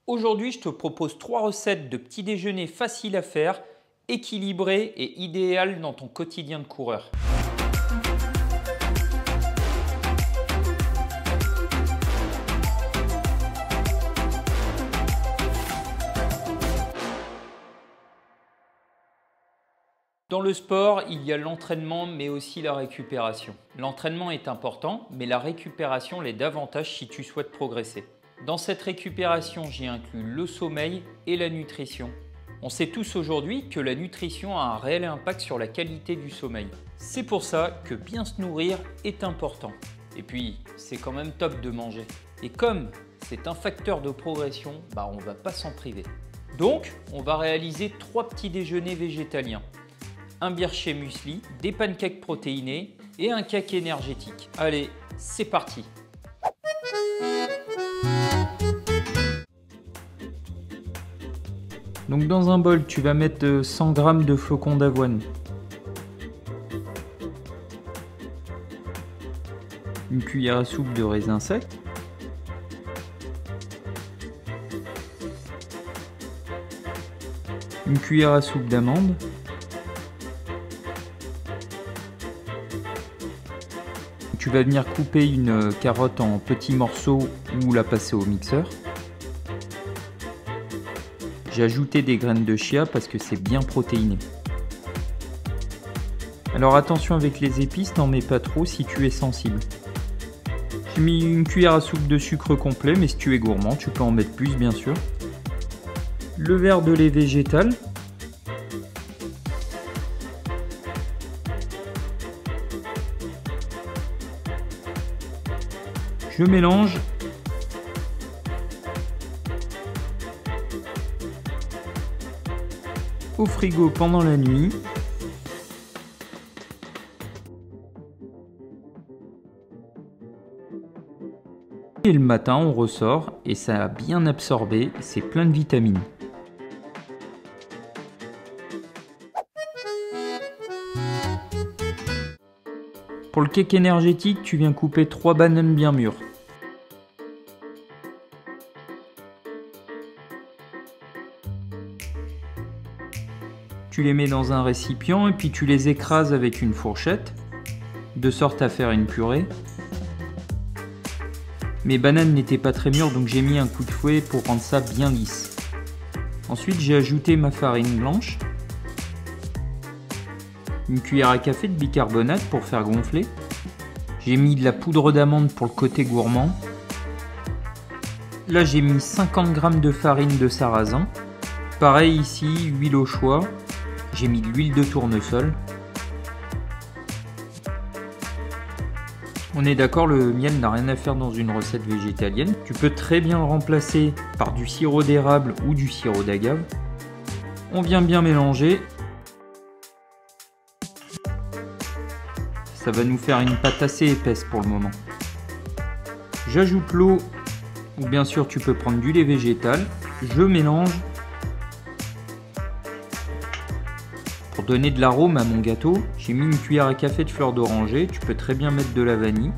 Aujourd'hui, je te propose 3 recettes de petit déjeuner faciles à faire, équilibrées et idéales dans ton quotidien de coureur. Dans le sport, il y a l'entraînement mais aussi la récupération. L'entraînement est important, mais la récupération l'est davantage si tu souhaites progresser. Dans cette récupération, j'ai inclus le sommeil et la nutrition. On sait tous aujourd'hui que la nutrition a un réel impact sur la qualité du sommeil. C'est pour ça que bien se nourrir est important. Et puis, c'est quand même top de manger. Et comme c'est un facteur de progression, on ne va pas s'en priver. Donc, on va réaliser 3 petits déjeuners végétaliens. Un birché muesli, des pancakes protéinés et un cake énergétique. Allez, c'est parti! Donc dans un bol, tu vas mettre 100 g de flocons d'avoine, une cuillère à soupe de raisin sec, une cuillère à soupe d'amandes, tu vas venir couper une carotte en petits morceaux ou la passer au mixeur. J'ai ajouté des graines de chia parce que c'est bien protéiné. Alors attention avec les épices, n'en mets pas trop si tu es sensible. J'ai mis une cuillère à soupe de sucre complet, mais si tu es gourmand, tu peux en mettre plus bien sûr. Le verre de lait végétal. Je mélange. Au frigo pendant la nuit. Et le matin, on ressort et ça a bien absorbé, c'est plein de vitamines. Pour le cake énergétique, tu viens couper 3 bananes bien mûres. Tu les mets dans un récipient et puis tu les écrases avec une fourchette, de sorte à faire une purée. Mes bananes n'étaient pas très mûres, donc j'ai mis un coup de fouet pour rendre ça bien lisse. Ensuite, j'ai ajouté ma farine blanche, une cuillère à café de bicarbonate pour faire gonfler. J'ai mis de la poudre d'amande pour le côté gourmand. Là, j'ai mis 50 g de farine de sarrasin. Pareil ici, huile au choix. J'ai mis de l'huile de tournesol. On est d'accord, le miel n'a rien à faire dans une recette végétalienne. Tu peux très bien le remplacer par du sirop d'érable ou du sirop d'agave. On vient bien mélanger. Ça va nous faire une pâte assez épaisse pour le moment. J'ajoute l'eau, ou bien sûr tu peux prendre du lait végétal. Je mélange. Pour donner de l'arôme à mon gâteau, j'ai mis une cuillère à café de fleur d'oranger, tu peux très bien mettre de la vanille.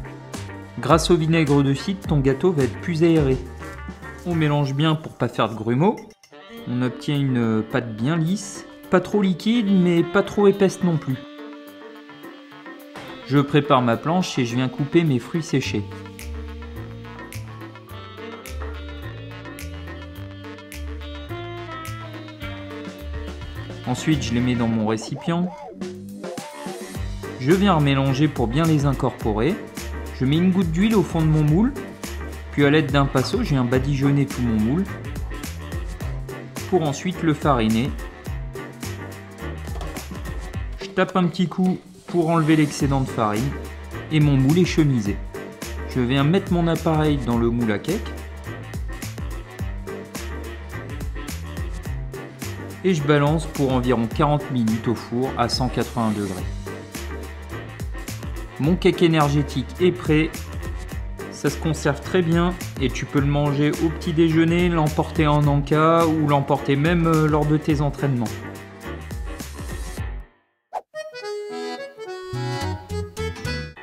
Grâce au vinaigre de cidre, ton gâteau va être plus aéré. On mélange bien pour pas faire de grumeaux. On obtient une pâte bien lisse, pas trop liquide mais pas trop épaisse non plus. Je prépare ma planche et je viens couper mes fruits séchés. Ensuite, je les mets dans mon récipient. Je viens remélanger pour bien les incorporer. Je mets une goutte d'huile au fond de mon moule. Puis à l'aide d'un pinceau, je viens badigeonner tout mon moule. Pour ensuite le fariner. Je tape un petit coup pour enlever l'excédent de farine. Et mon moule est chemisé. Je viens mettre mon appareil dans le moule à cake. Et je balance pour environ 40 minutes au four à 180 degrés. Mon cake énergétique est prêt, ça se conserve très bien et tu peux le manger au petit déjeuner, l'emporter en encas ou l'emporter même lors de tes entraînements.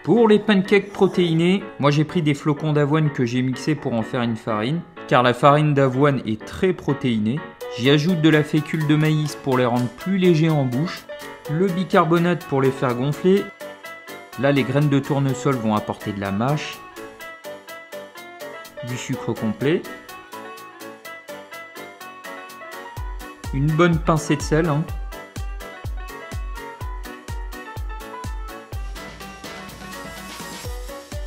Pour les pancakes protéinés, moi j'ai pris des flocons d'avoine que j'ai mixés pour en faire une farine. car la farine d'avoine est très protéinée. J'y ajoute de la fécule de maïs pour les rendre plus légers en bouche, le bicarbonate pour les faire gonfler. Là, les graines de tournesol vont apporter de la mâche, du sucre complet, une bonne pincée de sel.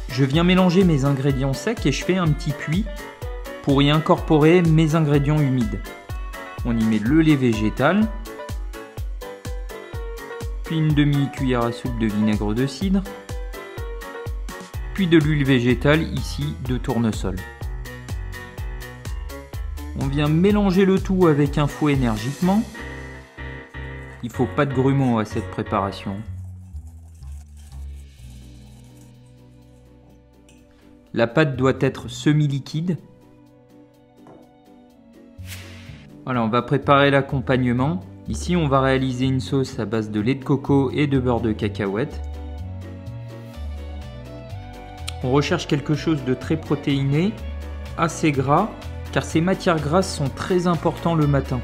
Je viens mélanger mes ingrédients secs et je fais un petit puits pour y incorporer mes ingrédients humides. On y met le lait végétal, puis une demi-cuillère à soupe de vinaigre de cidre, puis de l'huile végétale, ici de tournesol. On vient mélanger le tout avec un fouet énergiquement. Il ne faut pas de grumeaux à cette préparation. La pâte doit être semi-liquide. Voilà, on va préparer l'accompagnement. Ici, on va réaliser une sauce à base de lait de coco et de beurre de cacahuète. On recherche quelque chose de très protéiné, assez gras, car ces matières grasses sont très importantes le matin.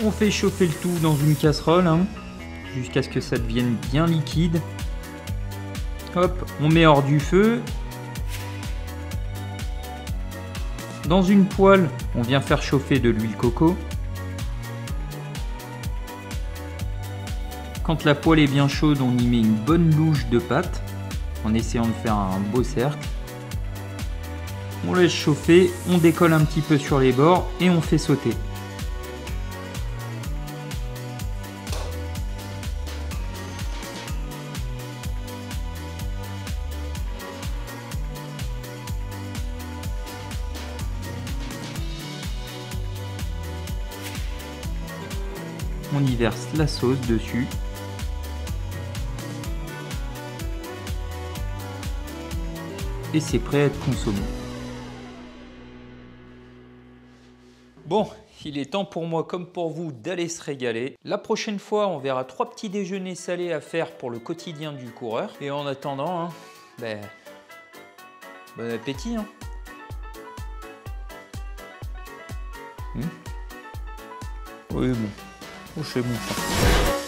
On fait chauffer le tout dans une casserole, jusqu'à ce que ça devienne bien liquide. Hop, on met hors du feu. Dans une poêle, on vient faire chauffer de l'huile coco. Quand la poêle est bien chaude, on y met une bonne louche de pâte, en essayant de faire un beau cercle. On laisse chauffer, on décolle un petit peu sur les bords et on fait sauter. On y verse la sauce dessus. Et c'est prêt à être consommé. Bon, il est temps pour moi comme pour vous d'aller se régaler. La prochaine fois, on verra 3 petits déjeuners salés à faire pour le quotidien du coureur. Et en attendant, bon appétit. Oui, bon. Oh, c'est bon.